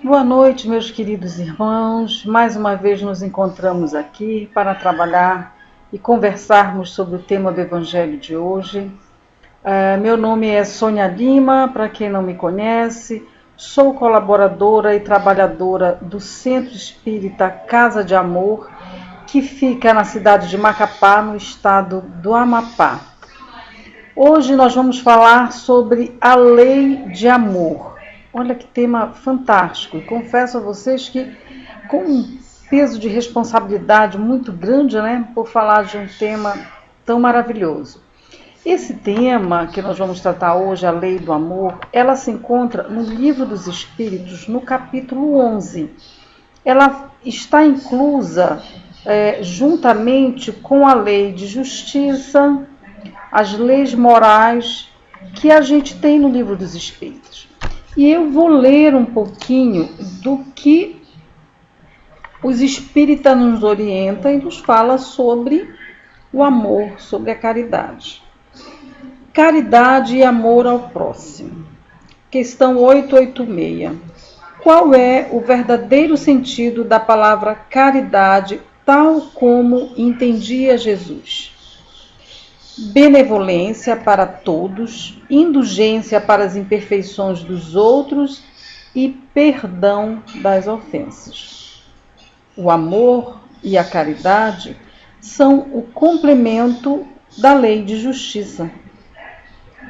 Boa noite, meus queridos irmãos. Mais uma vez nos encontramos aqui para trabalhar e conversarmos sobre o tema do Evangelho de hoje. Meu nome é Sônia Lima, para quem não me conhece, sou colaboradora e trabalhadora do Centro Espírita Casa de Amor, que fica na cidade de Macapá, no estado do Amapá. Hoje nós vamos falar sobre a lei de amor. Olha que tema fantástico, e confesso a vocês que com um peso de responsabilidade muito grande, por falar de um tema tão maravilhoso. Esse tema que nós vamos tratar hoje, a lei do amor, ela se encontra no Livro dos Espíritos, no capítulo 11. Ela está inclusa juntamente com a lei de justiça, as leis morais que a gente tem no Livro dos Espíritos. E eu vou ler um pouquinho do que os espíritas nos orientam e nos fala sobre o amor, sobre a caridade. Caridade e amor ao próximo. Questão 886. Qual é o verdadeiro sentido da palavra caridade, tal como entendia Jesus? Benevolência para todos, indulgência para as imperfeições dos outros e perdão das ofensas. O amor e a caridade são o complemento da lei de justiça,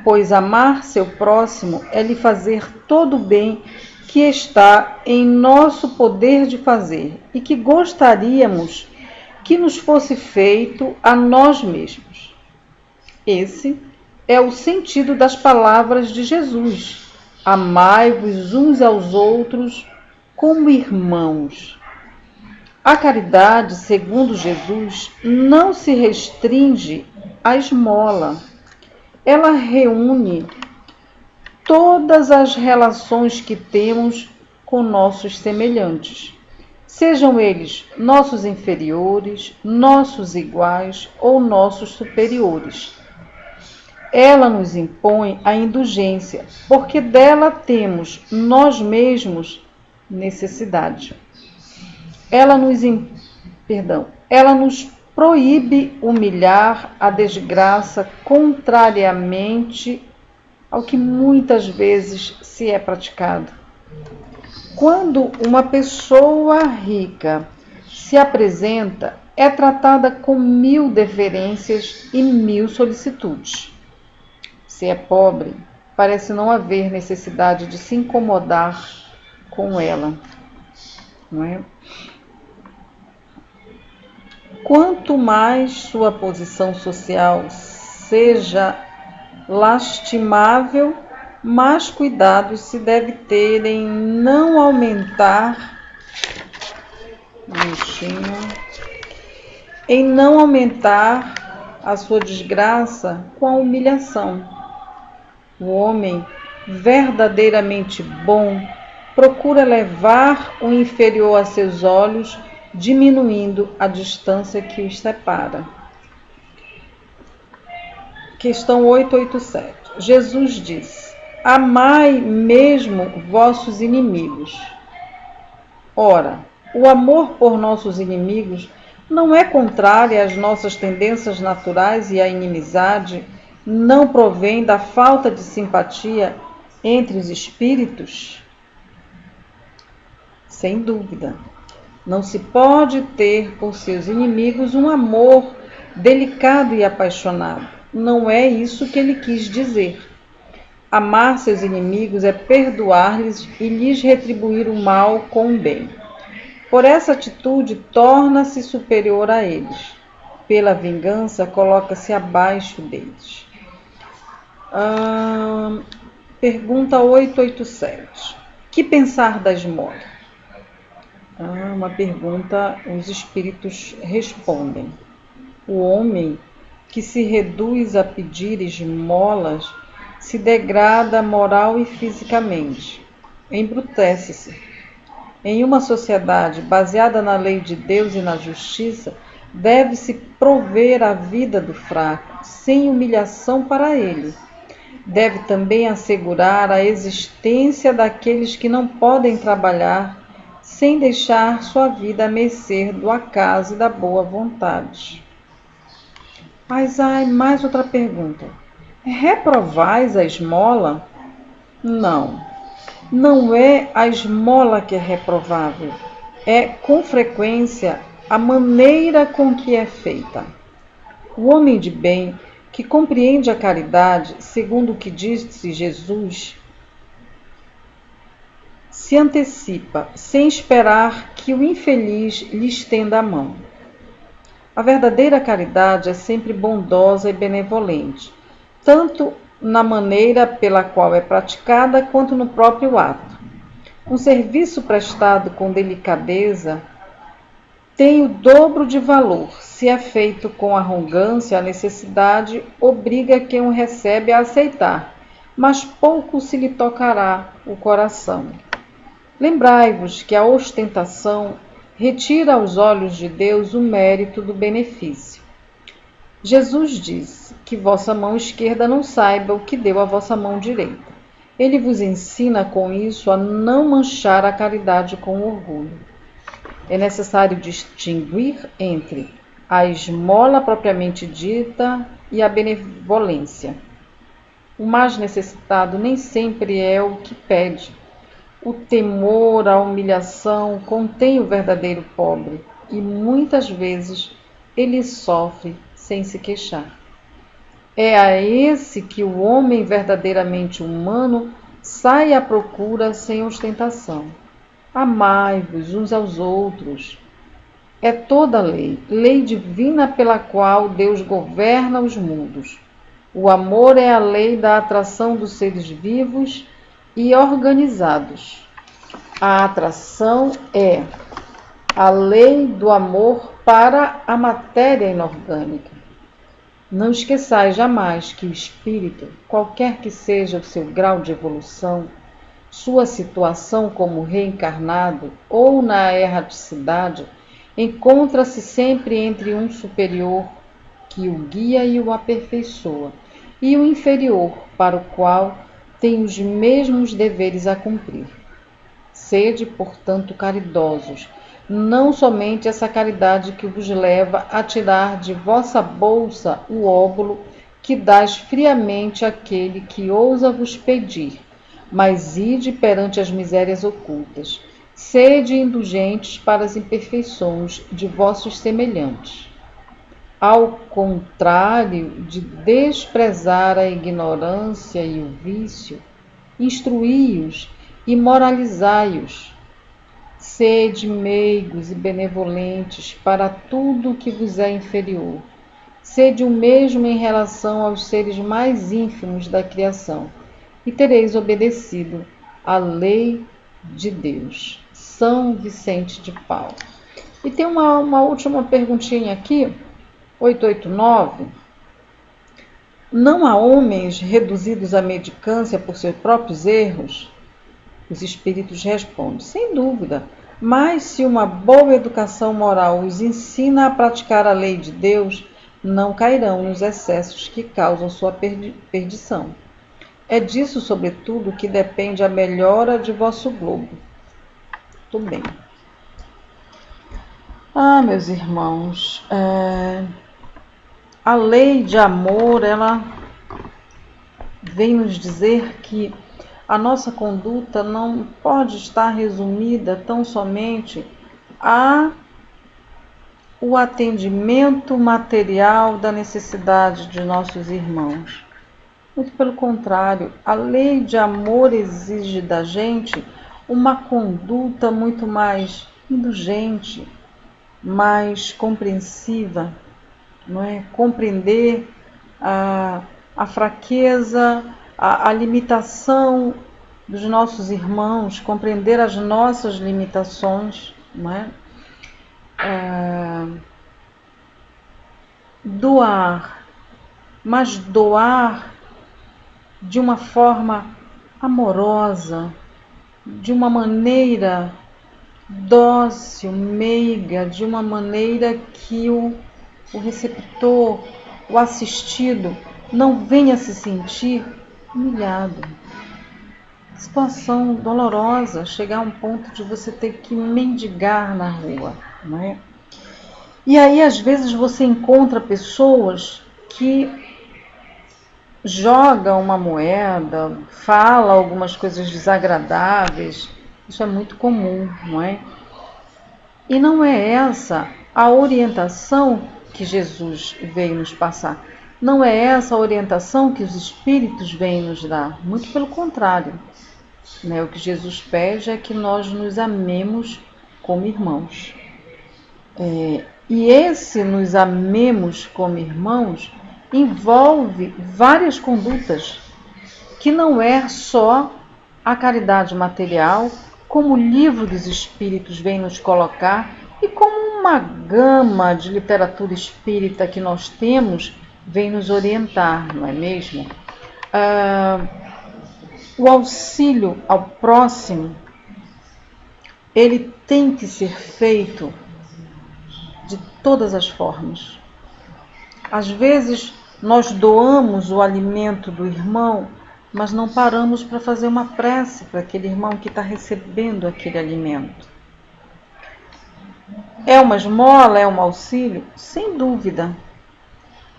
pois amar seu próximo é lhe fazer todo o bem que está em nosso poder de fazer e que gostaríamos que nos fosse feito a nós mesmos. Esse é o sentido das palavras de Jesus. Amai-vos uns aos outros como irmãos. A caridade, segundo Jesus, não se restringe à esmola. Ela reúne todas as relações que temos com nossos semelhantes, sejam eles nossos inferiores, nossos iguais ou nossos superiores. Ela nos impõe a indulgência, porque dela temos nós mesmos necessidade. Ela nos proíbe humilhar a desgraça contrariamente ao que muitas vezes se é praticado. Quando uma pessoa rica se apresenta, é tratada com 1000 deferências e 1000 solicitudes. Se é pobre, parece não haver necessidade de se incomodar com ela, não é? Quanto mais sua posição social seja lastimável, mais cuidado se deve ter em não aumentar a sua desgraça com a humilhação. O homem verdadeiramente bom procura levar o inferior a seus olhos, diminuindo a distância que os separa. Questão 887. Jesus diz: amai mesmo vossos inimigos. Ora, o amor por nossos inimigos não é contrário às nossas tendências naturais e a inimizade não provém da falta de simpatia entre os espíritos? Sem dúvida. Não se pode ter por seus inimigos um amor delicado e apaixonado. Não é isso que ele quis dizer. Amar seus inimigos é perdoar-lhes e lhes retribuir o mal com o bem. Por essa atitude, torna-se superior a eles. Pela vingança, coloca-se abaixo deles. Pergunta 887. Que pensar da esmola? Uma pergunta, os espíritos respondem. O homem que se reduz a pedir esmolas se degrada moral e fisicamente, embrutece-se. Em uma sociedade baseada na lei de Deus e na justiça, deve-se prover a vida do fraco, sem humilhação para ele. Deve também assegurar a existência daqueles que não podem trabalhar sem deixar sua vida à mercê do acaso e da boa vontade. Mas há mais outra pergunta. Reprovais a esmola? Não, não é a esmola que é reprovável. É, com frequência, a maneira com que é feita. O homem de bem, que compreende a caridade, segundo o que disse Jesus, se antecipa, sem esperar que o infeliz lhe estenda a mão. A verdadeira caridade é sempre bondosa e benevolente, tanto na maneira pela qual é praticada, quanto no próprio ato. Um serviço prestado com delicadeza tem o dobro de valor. Se é feito com arrogância, a necessidade obriga quem o recebe a aceitar, mas pouco se lhe tocará o coração. Lembrai-vos que a ostentação retira aos olhos de Deus o mérito do benefício. Jesus disse que vossa mão esquerda não saiba o que deu a vossa mão direita. Ele vos ensina com isso a não manchar a caridade com orgulho. É necessário distinguir entre a esmola propriamente dita e a benevolência. O mais necessitado nem sempre é o que pede. O temor, a humilhação contém o verdadeiro pobre e muitas vezes ele sofre sem se queixar. É a esse que o homem verdadeiramente humano sai à procura sem ostentação. Amai-vos uns aos outros. É toda a lei divina pela qual Deus governa os mundos. O amor é a lei da atração dos seres vivos e organizados. A atração é a lei do amor para a matéria inorgânica. Não esqueçais jamais que o espírito, qualquer que seja o seu grau de evolução, sua situação como reencarnado ou na erraticidade, encontra-se sempre entre um superior que o guia e o aperfeiçoa, e o inferior, para o qual tem os mesmos deveres a cumprir. Sede, portanto, caridosos, não somente essa caridade que vos leva a tirar de vossa bolsa o óbolo que dás friamente àquele que ousa vos pedir, mas ide perante as misérias ocultas. Sede indulgentes para as imperfeições de vossos semelhantes. Ao contrário de desprezar a ignorância e o vício, instruí-os e moralizai-os. Sede meigos e benevolentes para tudo o que vos é inferior. Sede o mesmo em relação aos seres mais ínfimos da criação, e tereis obedecido à lei de Deus. São Vicente de Paulo. E tem uma última perguntinha aqui, 889. Não há homens reduzidos à mendicância por seus próprios erros? Os espíritos respondem, sem dúvida, mas se uma boa educação moral os ensina a praticar a lei de Deus, não cairão nos excessos que causam sua perdição. É disso, sobretudo, que depende a melhora de vosso globo. Tudo bem. Meus irmãos, a lei de amor, ela vem nos dizer que a nossa conduta não pode estar resumida tão somente ao atendimento material da necessidade de nossos irmãos. Muito pelo contrário, a lei de amor exige da gente uma conduta muito mais indulgente, mais compreensiva, não é? Compreender a fraqueza, a limitação dos nossos irmãos, compreender as nossas limitações, não é? Doar, mas doar de uma forma amorosa, de uma maneira dócil, meiga, de uma maneira que o receptor, o assistido, não venha se sentir humilhado. Situação dolorosa, chegar a um ponto de você ter que mendigar na rua, não é? E aí, às vezes, você encontra pessoas que jogam uma moeda, fala algumas coisas desagradáveis. Isso é muito comum, não é? E não é essa a orientação que Jesus veio nos passar. Não é essa a orientação que os Espíritos vêm nos dar. Muito pelo contrário. Né? O que Jesus pede é que nós nos amemos como irmãos. E esse nos amemos como irmãos envolve várias condutas, que não é só a caridade material, como o livro dos Espíritos vem nos colocar, e como uma gama de literatura espírita que nós temos vem nos orientar, não é mesmo? O auxílio ao próximo, ele tem que ser feito de todas as formas. Às vezes, nós doamos o alimento do irmão, mas não paramos para fazer uma prece para aquele irmão que está recebendo aquele alimento. É uma esmola, é um auxílio? Sem dúvida.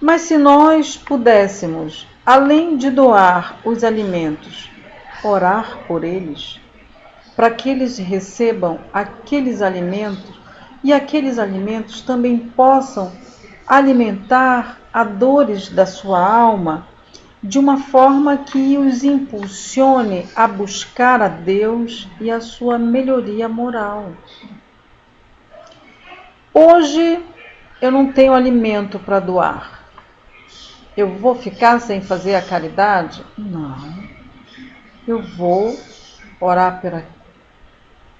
Mas se nós pudéssemos, além de doar os alimentos, orar por eles, para que eles recebam aqueles alimentos e aqueles alimentos também possam alimentar a dores da sua alma de uma forma que os impulsione a buscar a Deus e a sua melhoria moral. Hoje eu não tenho alimento para doar. Eu vou ficar sem fazer a caridade? Não. Eu vou orar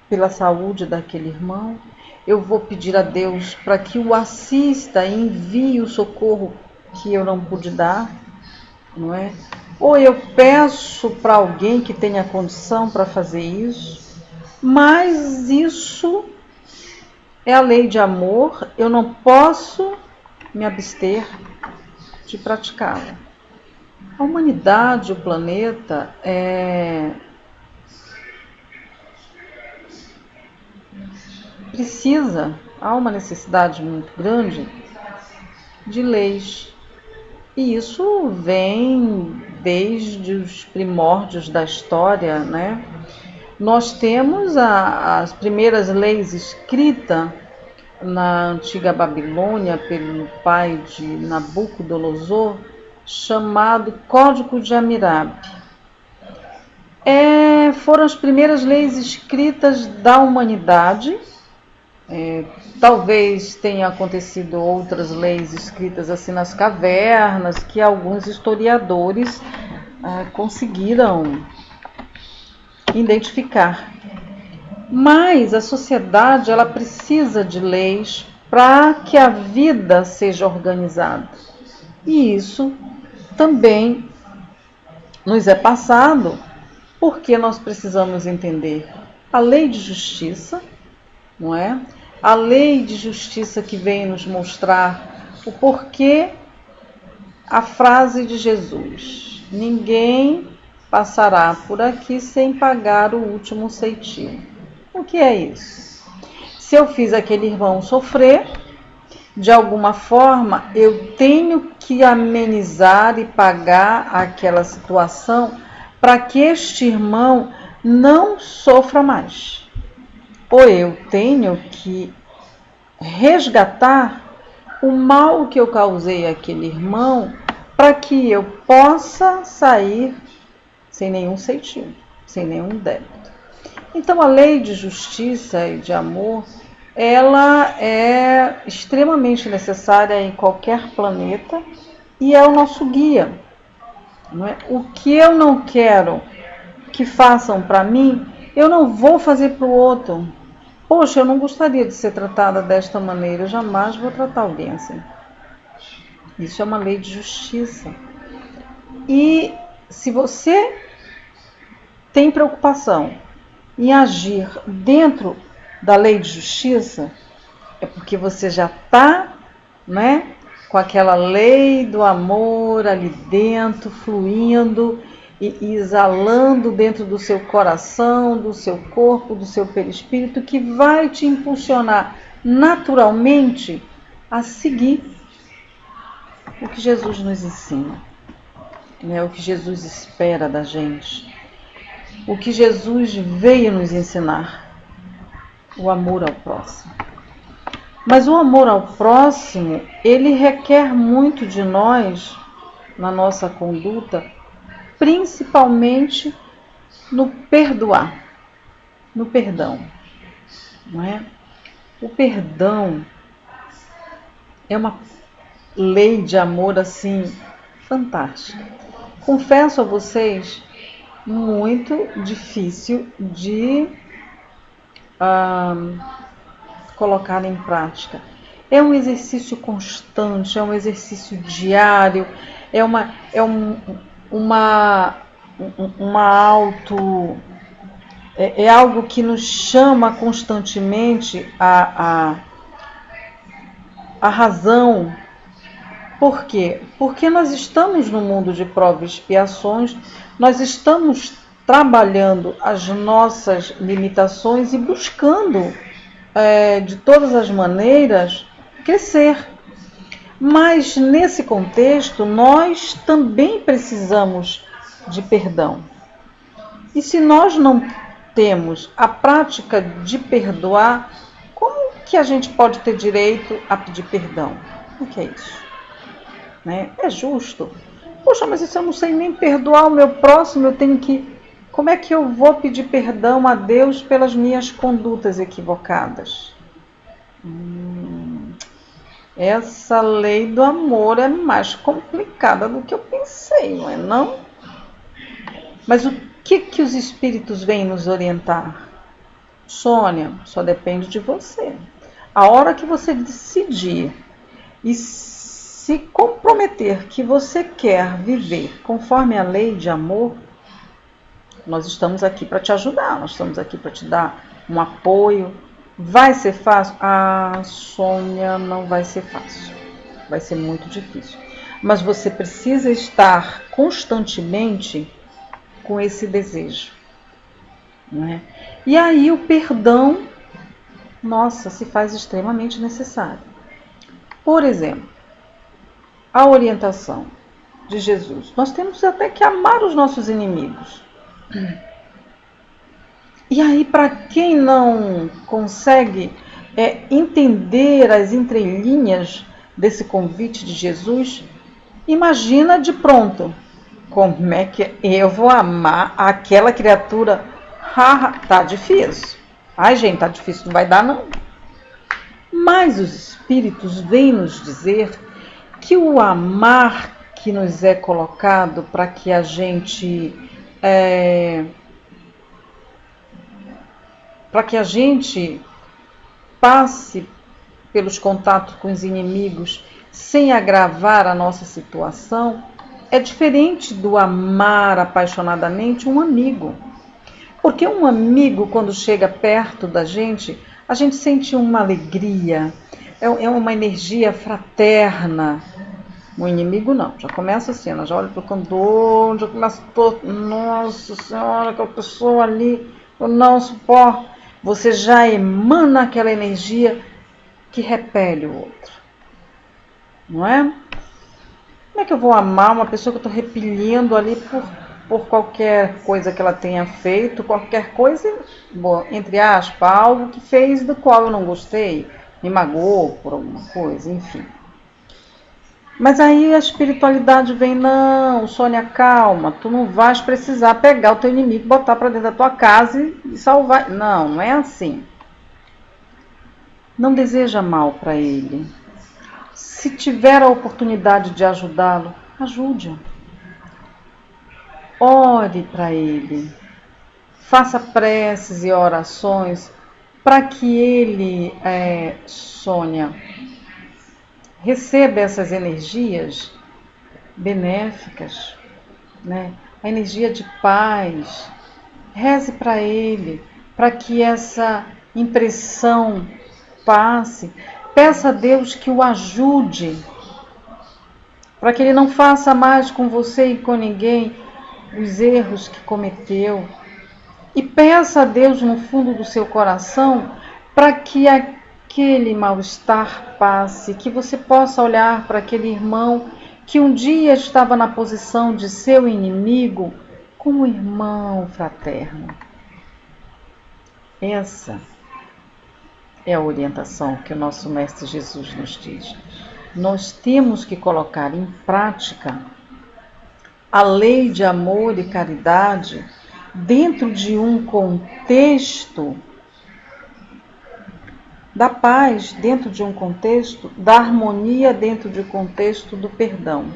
pela saúde daquele irmão. Eu vou pedir a Deus para que o assista e envie o socorro que eu não pude dar, não é? Ou eu peço para alguém que tenha condição para fazer isso, mas isso é a lei de amor, eu não posso me abster de praticá-la. A humanidade, o planeta, precisa, há uma necessidade muito grande de leis. E isso vem desde os primórdios da história, né? Nós temos as primeiras leis escritas na antiga Babilônia pelo pai de Nabucodonosor, chamado Código de Hammurabi. Foram as primeiras leis escritas da humanidade. Talvez tenha acontecido outras leis escritas assim nas cavernas, que alguns historiadores conseguiram identificar. Mas a sociedade ela precisa de leis para que a vida seja organizada. E isso também nos é passado porque nós precisamos entender a lei de justiça, não é? A lei de justiça que vem nos mostrar o porquê a frase de Jesus: ninguém passará por aqui sem pagar o último ceitil. O que é isso? Se eu fiz aquele irmão sofrer, de alguma forma eu tenho que amenizar e pagar aquela situação para que este irmão não sofra mais. Ou eu tenho que resgatar o mal que eu causei àquele irmão para que eu possa sair sem nenhum ceitil, sem nenhum débito. Então a lei de justiça e de amor, ela é extremamente necessária em qualquer planeta e é o nosso guia. Não é? O que eu não quero que façam para mim, eu não vou fazer para o outro. Poxa, eu não gostaria de ser tratada desta maneira, eu jamais vou tratar alguém assim. Isso é uma lei de justiça. E se você tem preocupação em agir dentro da lei de justiça, é porque você já está, né, com aquela lei do amor ali dentro, fluindo, e exalando dentro do seu coração, do seu corpo, do seu perispírito, que vai te impulsionar naturalmente a seguir o que Jesus nos ensina, né? O que Jesus espera da gente, o que Jesus veio nos ensinar, o amor ao próximo. Mas o amor ao próximo, ele requer muito de nós, na nossa conduta, principalmente no perdoar, no perdão, não é? O perdão é uma lei de amor assim fantástica. Confesso a vocês, muito difícil de colocar em prática. É um exercício constante, é um exercício diário, é algo que nos chama constantemente a razão. Por quê? Porque nós estamos no mundo de provas e expiações, nós estamos trabalhando as nossas limitações e buscando, de todas as maneiras, crescer. Mas nesse contexto, nós também precisamos de perdão. E se nós não temos a prática de perdoar, como que a gente pode ter direito a pedir perdão? O que é isso? Né? É justo? Poxa, mas se eu não sei nem perdoar o meu próximo, eu tenho que... Como é que eu vou pedir perdão a Deus pelas minhas condutas equivocadas? Essa lei do amor é mais complicada do que eu pensei, não é não? Mas o que os espíritos vêm nos orientar? Sônia, só depende de você. A hora que você decidir e se comprometer que você quer viver conforme a lei de amor, nós estamos aqui para te ajudar, nós estamos aqui para te dar um apoio. Vai ser fácil? Ah, Sônia, não vai ser fácil. Vai ser muito difícil. Mas você precisa estar constantemente com esse desejo, não é? E aí o perdão, nossa, se faz extremamente necessário. Por exemplo, a orientação de Jesus. Nós temos até que amar os nossos inimigos. E aí, para quem não consegue entender as entrelinhas desse convite de Jesus, imagina de pronto, como é que eu vou amar aquela criatura? Tá difícil. Ai, gente, tá difícil, não vai dar não. Mas os espíritos vêm nos dizer que o amar que nos é colocado para que a gente passe pelos contatos com os inimigos sem agravar a nossa situação, é diferente do amar apaixonadamente um amigo. Porque um amigo, quando chega perto da gente, a gente sente uma alegria, é uma energia fraterna. O inimigo não, já começa assim, ela já olha para o cantor, já começa todo, nossa senhora, aquela pessoa ali, eu não suporto. Você já emana aquela energia que repele o outro, não é? Como é que eu vou amar uma pessoa que eu estou repelindo ali por qualquer coisa que ela tenha feito, qualquer coisa, bom, entre aspas, algo que fez do qual eu não gostei, me magoou por alguma coisa, enfim. Mas aí a espiritualidade vem, não, Sônia, calma, tu não vais precisar pegar o teu inimigo, botar para dentro da tua casa e salvar. Não, não é assim. Não deseja mal para ele. Se tiver a oportunidade de ajudá-lo, ajude-o. Ore para ele. Faça preces e orações para que ele, Sônia, receba essas energias benéficas, né? A energia de paz. Reze para ele, para que essa impressão passe. Peça a Deus que o ajude, para que ele não faça mais com você e com ninguém os erros que cometeu e peça a Deus no fundo do seu coração para que aquele mal-estar passe, que você possa olhar para aquele irmão que um dia estava na posição de seu inimigo como irmão fraterno. Essa é a orientação que o nosso Mestre Jesus nos diz. Nós temos que colocar em prática a lei de amor e caridade dentro de um contexto da paz, dentro de um contexto da harmonia, dentro de um contexto do perdão.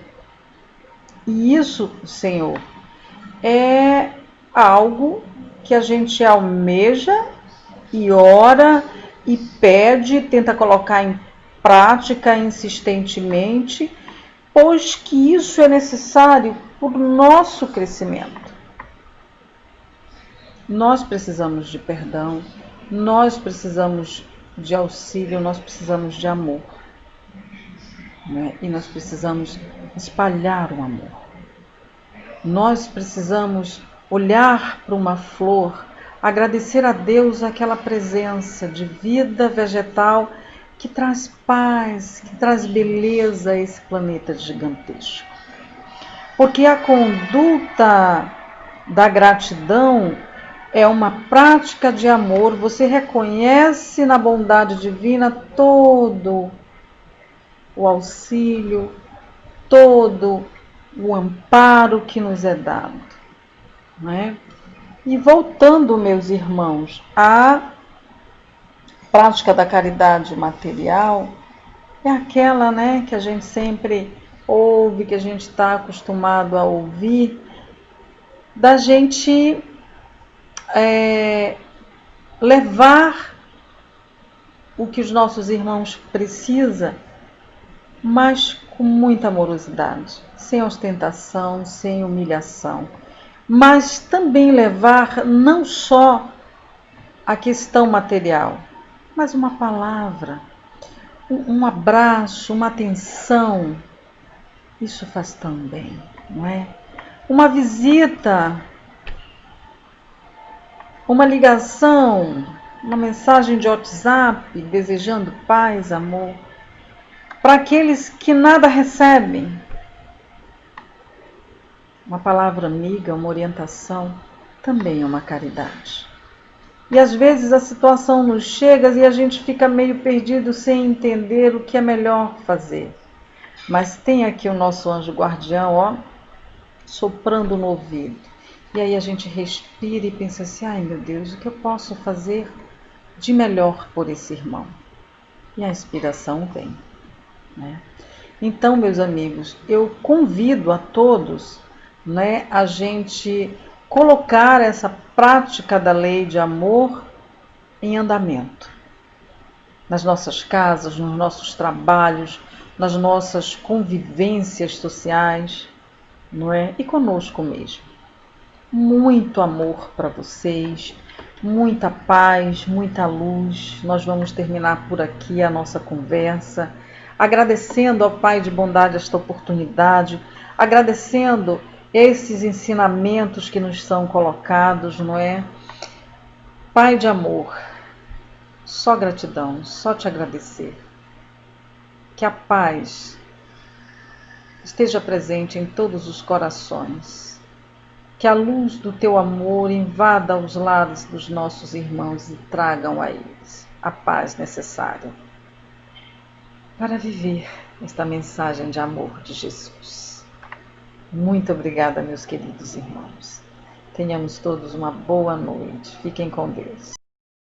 E isso, Senhor, é algo que a gente almeja e ora e pede, tenta colocar em prática insistentemente, pois que isso é necessário para o nosso crescimento. Nós precisamos de perdão, nós precisamos de auxílio, nós precisamos de amor, né? E nós precisamos espalhar o amor. Nós precisamos olhar para uma flor, agradecer a Deus aquela presença de vida vegetal que traz paz, que traz beleza a esse planeta gigantesco. Porque a conduta da gratidão é uma prática de amor. Você reconhece na bondade divina todo o auxílio, todo o amparo que nos é dado, não é? E voltando, meus irmãos, à prática da caridade material, é aquela, né, que a gente sempre ouve, que a gente está acostumado a ouvir, da gente levar o que os nossos irmãos precisam, mas com muita amorosidade, sem ostentação, sem humilhação. Mas também levar não só a questão material, mas uma palavra, um abraço, uma atenção. Isso faz tão bem, não é? Uma visita, uma ligação, uma mensagem de WhatsApp desejando paz, amor. Para aqueles que nada recebem, uma palavra amiga, uma orientação, também é uma caridade. E às vezes a situação nos chega e a gente fica meio perdido sem entender o que é melhor fazer. Mas tem aqui o nosso anjo guardião, ó, soprando no ouvido. E aí a gente respira e pensa assim, ai meu Deus, o que eu posso fazer de melhor por esse irmão? E a inspiração vem, né? Então, meus amigos, eu convido a todos, né, a gente colocar essa prática da lei de amor em andamento. Nas nossas casas, nos nossos trabalhos, nas nossas convivências sociais, não é? E conosco mesmo. Muito amor para vocês, muita paz, muita luz. Nós vamos terminar por aqui a nossa conversa, agradecendo ao Pai de bondade esta oportunidade, agradecendo esses ensinamentos que nos são colocados, não é? Pai de amor, só gratidão, só te agradecer. Que a paz esteja presente em todos os corações. Que a luz do teu amor invada os lares dos nossos irmãos e tragam a eles a paz necessária para viver esta mensagem de amor de Jesus. Muito obrigada, meus queridos irmãos. Tenhamos todos uma boa noite. Fiquem com Deus.